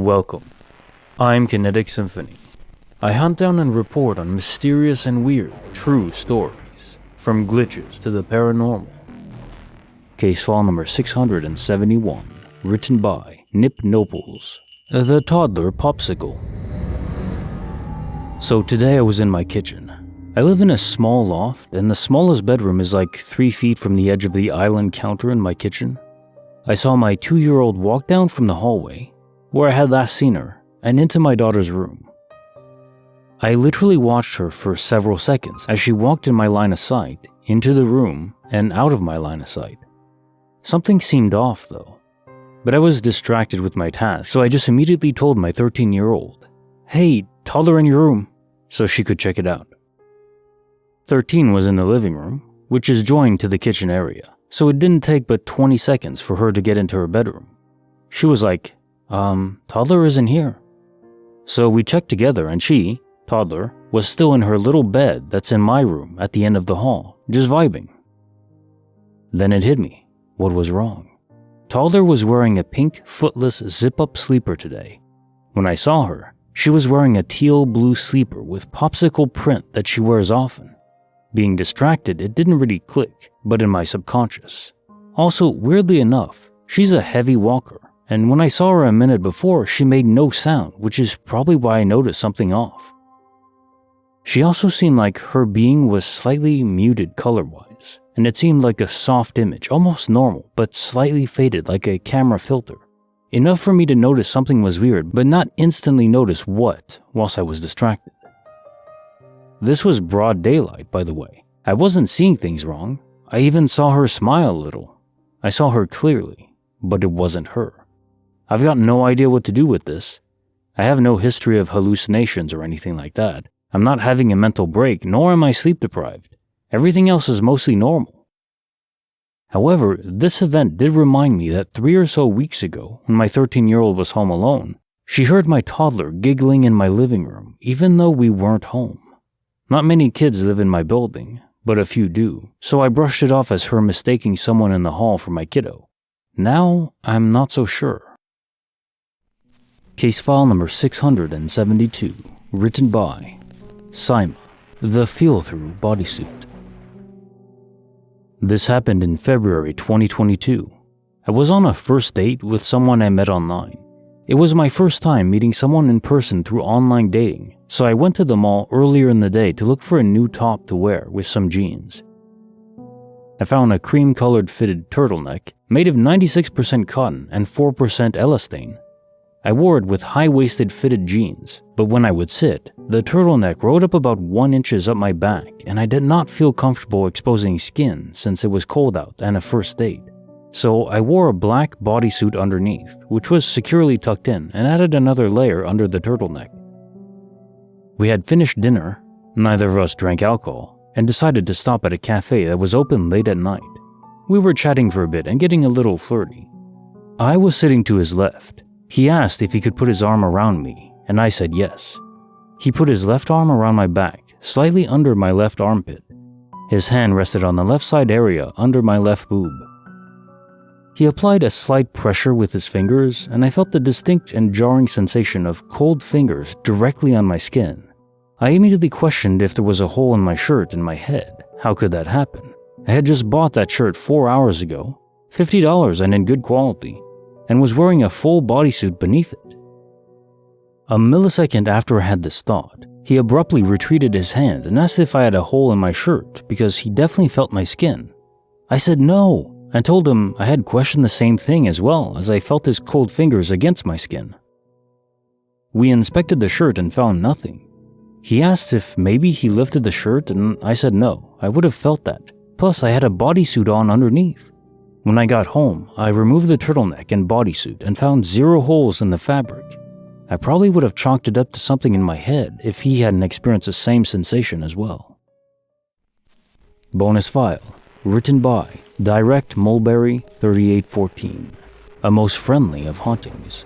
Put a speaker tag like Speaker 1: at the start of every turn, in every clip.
Speaker 1: Welcome. I'm Kinetic Symphony. I hunt down and report on mysterious and weird, true stories, from glitches to the paranormal. Case file number 671, written by Nipnopples, the Toddler Popsicle. So today I was in my kitchen. I live in a small loft, and the smallest bedroom is like 3 feet from the edge of the island counter in my kitchen. I saw my 2-year-old walk down from the hallway, where I had last seen her, and into my daughter's room. I literally watched her for several seconds as she walked in my line of sight, into the room, and out of my line of sight. Something seemed off though, but I was distracted with my task, so I just immediately told my 13-year-old, "Hey, Toddler in your room," so she could check it out. 13 was in the living room, which is joined to the kitchen area, so it didn't take but 20 seconds for her to get into her bedroom. She was like, Toddler isn't here. So we checked together and she, Toddler, was still in her little bed that's in my room at the end of the hall, just vibing. Then it hit me. What was wrong? Toddler was wearing a pink, footless, zip-up sleeper today. When I saw her, she was wearing a teal blue sleeper with Popsicle print that she wears often. Being distracted, it didn't really click, but in my subconscious. Also, weirdly enough, she's a heavy walker. And when I saw her a minute before, she made no sound, which is probably why I noticed something off. She also seemed like her being was slightly muted color-wise, and it seemed like a soft image, almost normal, but slightly faded like a camera filter. Enough for me to notice something was weird, but not instantly notice what, whilst I was distracted. This was broad daylight, by the way. I wasn't seeing things wrong. I even saw her smile a little. I saw her clearly, but it wasn't her. I've got no idea what to do with this. I have no history of hallucinations or anything like that. I'm not having a mental break, nor am I sleep deprived. Everything else is mostly normal. However, this event did remind me that 3 or so weeks ago, when my 13-year-old was home alone, she heard my toddler giggling in my living room, even though we weren't home. Not many kids live in my building, but a few do, so I brushed it off as her mistaking someone in the hall for my kiddo. Now, I'm not so sure. Case file number 672, written by psyma, the feel-through bodysuit. This happened in February 2022. I was on a first date with someone I met online. It was my first time meeting someone in person through online dating, so I went to the mall earlier in the day to look for a new top to wear with some jeans. I found a cream-colored fitted turtleneck made of 96% cotton and 4% elastane. I wore it with high-waisted fitted jeans, but when I would sit, the turtleneck rode up about 1 inch up my back, and I did not feel comfortable exposing skin since it was cold out and a first date. So I wore a black bodysuit underneath, which was securely tucked in, and added another layer under the turtleneck. We had finished dinner, neither of us drank alcohol, and decided to stop at a cafe that was open late at night. We were chatting for a bit and getting a little flirty. I was sitting to his left. He asked if he could put his arm around me, and I said yes. He put his left arm around my back, slightly under my left armpit. His hand rested on the left side area under my left boob. He applied a slight pressure with his fingers, and I felt the distinct and jarring sensation of cold fingers directly on my skin. I immediately questioned if there was a hole in my shirt in my head. How could that happen? I had just bought that shirt 4 hours ago, $50 and in good quality, and was wearing a full bodysuit beneath it. A millisecond after I had this thought, he abruptly retreated his hand and asked if I had a hole in my shirt because he definitely felt my skin. I said no, and told him I had questioned the same thing as well as I felt his cold fingers against my skin. We inspected the shirt and found nothing. He asked if maybe he lifted the shirt, and I said no, I would have felt that. Plus, I had a bodysuit on underneath. When I got home, I removed the turtleneck and bodysuit and found 0 holes in the fabric. I probably would have chalked it up to something in my head if he hadn't experienced the same sensation as well. Bonus file, written by Direct Mulberry 3814, a most friendly of hauntings.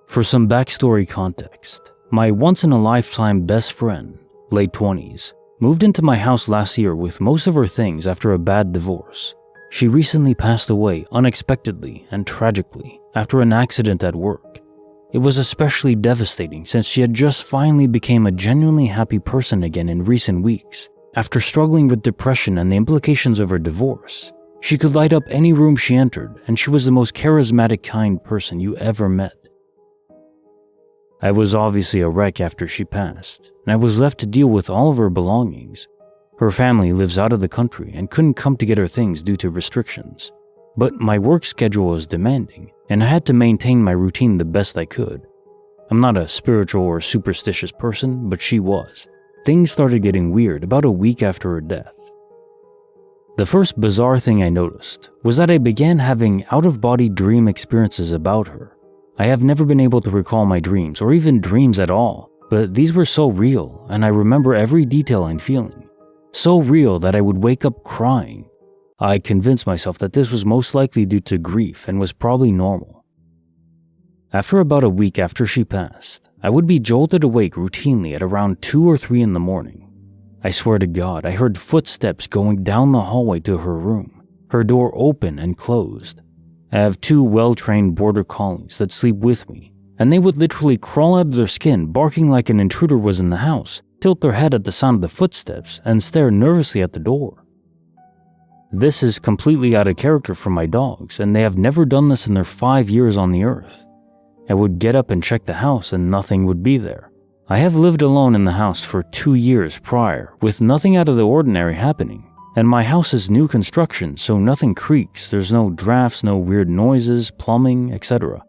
Speaker 1: For some backstory context, my once-in-a-lifetime best friend, late 20s, moved into my house last year with most of her things after a bad divorce. She recently passed away unexpectedly and tragically, after an accident at work. It was especially devastating since she had just finally become a genuinely happy person again in recent weeks. After struggling with depression and the implications of her divorce, she could light up any room she entered, and she was the most charismatic, kind person you ever met. I was obviously a wreck after she passed, and I was left to deal with all of her belongings. Her family lives out of the country and couldn't come to get her things due to restrictions. But my work schedule was demanding, and I had to maintain my routine the best I could. I'm not a spiritual or superstitious person, but she was. Things started getting weird about a week after her death. The first bizarre thing I noticed was that I began having out-of-body dream experiences about her. I have never been able to recall my dreams or even dreams at all, but these were so real, and I remember every detail and feeling. So real that I would wake up crying. I convinced myself that this was most likely due to grief and was probably normal. After about a week after she passed, I would be jolted awake routinely at around 2 or 3 in the morning. I swear to God, I heard footsteps going down the hallway to her room, her door open and closed. I have 2 well-trained border collies that sleep with me, and they would literally crawl out of their skin barking like an intruder was in the house, tilt their head at the sound of the footsteps, and stare nervously at the door. This is completely out of character for my dogs, and they have never done this in their 5 years on the earth. I would get up and check the house and nothing would be there. I have lived alone in the house for 2 years prior, with nothing out of the ordinary happening. And my house is new construction, so nothing creaks, there's no drafts, no weird noises, plumbing, etc.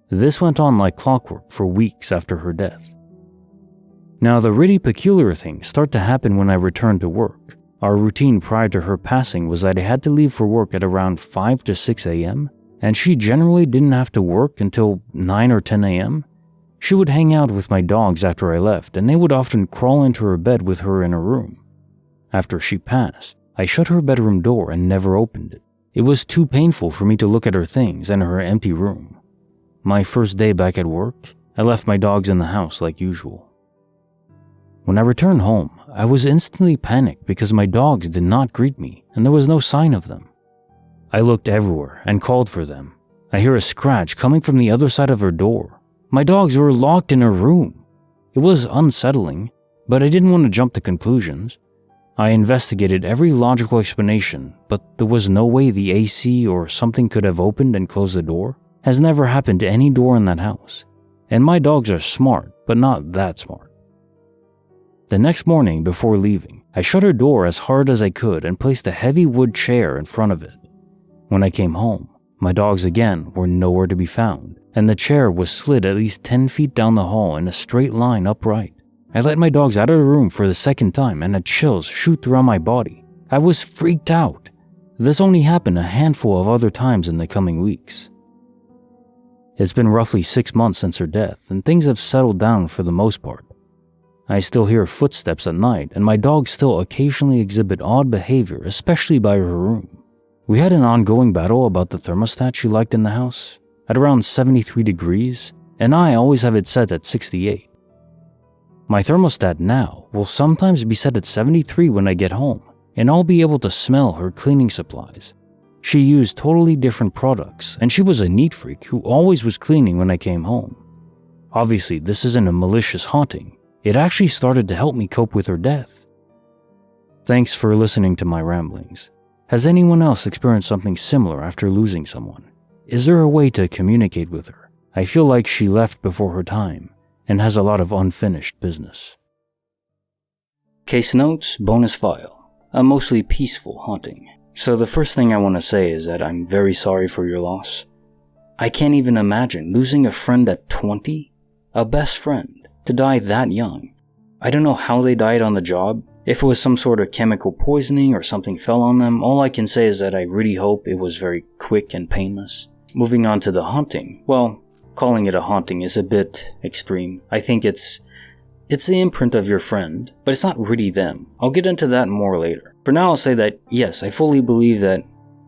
Speaker 1: This went on like clockwork for weeks after her death. Now, the really peculiar things start to happen when I return to work. Our routine prior to her passing was that I had to leave for work at around 5 to 6 a.m., and she generally didn't have to work until 9 or 10 a.m. She would hang out with my dogs after I left, and they would often crawl into her bed with her in her room. After she passed, I shut her bedroom door and never opened it. It was too painful for me to look at her things and her empty room. My first day back at work, I left my dogs in the house like usual. When I returned home, I was instantly panicked because my dogs did not greet me and there was no sign of them. I looked everywhere and called for them. I hear a scratch coming from the other side of her door. My dogs were locked in her room. It was unsettling, but I didn't want to jump to conclusions. I investigated every logical explanation, but there was no way the AC or something could have opened and closed the door. Has never happened to any door in that house. And my dogs are smart, but not that smart. The next morning before leaving, I shut her door as hard as I could and placed a heavy wood chair in front of it. When I came home, my dogs again were nowhere to be found, and the chair was slid at least 10 feet down the hall in a straight line upright. I let my dogs out of the room for the second time and had chills shoot throughout my body. I was freaked out. This only happened a handful of other times in the coming weeks. It's been roughly 6 months since her death, and things have settled down for the most part. I still hear footsteps at night, and my dogs still occasionally exhibit odd behavior, especially by her room. We had an ongoing battle about the thermostat she liked in the house, at around 73 degrees, and I always have it set at 68. My thermostat now will sometimes be set at 73 when I get home, and I'll be able to smell her cleaning supplies. She used totally different products, and she was a neat freak who always was cleaning when I came home. Obviously, this isn't a malicious haunting. It actually started to help me cope with her death. Thanks for listening to my ramblings. Has anyone else experienced something similar after losing someone? Is there a way to communicate with her? I feel like she left before her time and has a lot of unfinished business. Case notes, bonus file. A mostly peaceful haunting. So the first thing I want to say is that I'm very sorry for your loss. I can't even imagine losing a friend at 20, a best friend, to die that young. I don't know how they died on the job. If it was some sort of chemical poisoning or something fell on them, all I can say is that I really hope it was very quick and painless. Moving on to the haunting. Well, calling it a haunting is a bit extreme. I think it's the imprint of your friend, but it's not really them. I'll get into that more later. For now, I'll say that yes, I fully believe that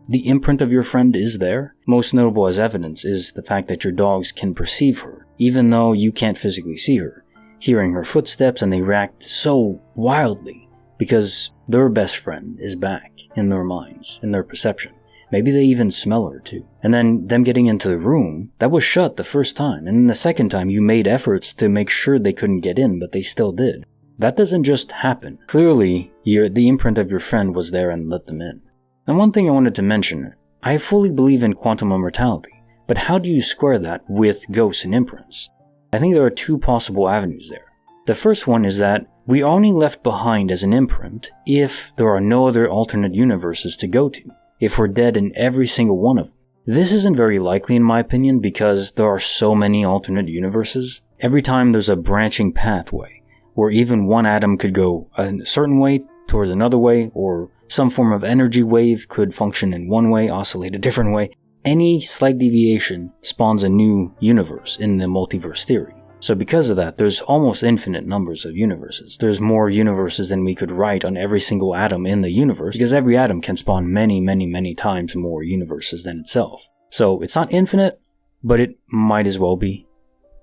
Speaker 1: the imprint of your friend is there. Most notable as evidence is the fact that your dogs can perceive her, even though you can't physically see her, hearing her footsteps, and they react so wildly because their best friend is back in their minds, in their perception. Maybe they even smell her too. And then them getting into the room, that was shut the first time, and then the second time you made efforts to make sure they couldn't get in, but they still did. That doesn't just happen. Clearly, the imprint of your friend was there and let them in. And one thing I wanted to mention, I fully believe in quantum immortality, but how do you square that with ghosts and imprints? I think there are two possible avenues there. The first one is that we are only left behind as an imprint if there are no other alternate universes to go to, if we're dead in every single one of them. This isn't very likely in my opinion because there are so many alternate universes. Every time there's a branching pathway, where even one atom could go a certain way towards another way, or some form of energy wave could function in one way, oscillate a different way. Any slight deviation spawns a new universe in the multiverse theory. So because of that, there's almost infinite numbers of universes. There's more universes than we could write on every single atom in the universe, because every atom can spawn many times more universes than itself. So it's not infinite, but it might as well be,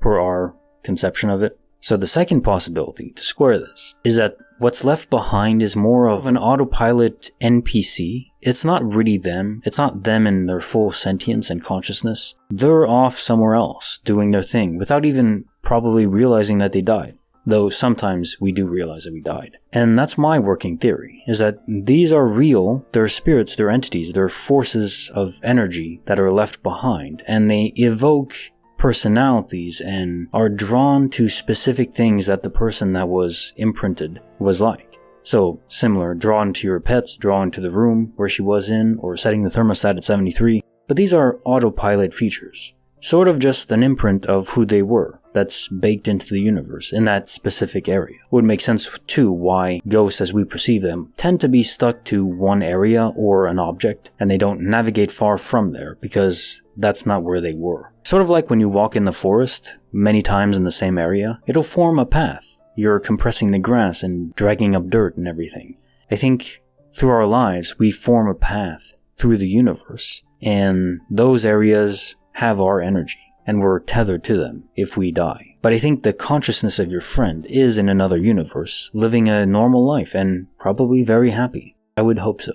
Speaker 1: per our conception of it. So the second possibility to square this is that what's left behind is more of an autopilot NPC. It's not really them. It's not them in their full sentience and consciousness. They're off somewhere else doing their thing without even probably realizing that they died. Though sometimes we do realize that we died. And that's my working theory, is that these are real, they're spirits, they're entities, they're forces of energy that are left behind, and they evoke personalities and are drawn to specific things that the person that was imprinted was like. So, similar, drawn to your pets, drawn to the room where she was in, or setting the thermostat at 73. But these are autopilot features. Sort of just an imprint of who they were that's baked into the universe in that specific area. Would make sense too why ghosts as we perceive them tend to be stuck to one area or an object, and they don't navigate far from there because that's not where they were. Sort of like when you walk in the forest many times in the same area, it'll form a path. You're compressing the grass and dragging up dirt and everything. I think through our lives we form a path through the universe, and those areas have our energy, and we're tethered to them if we die. But I think the consciousness of your friend is in another universe, living a normal life and probably very happy. I would hope so.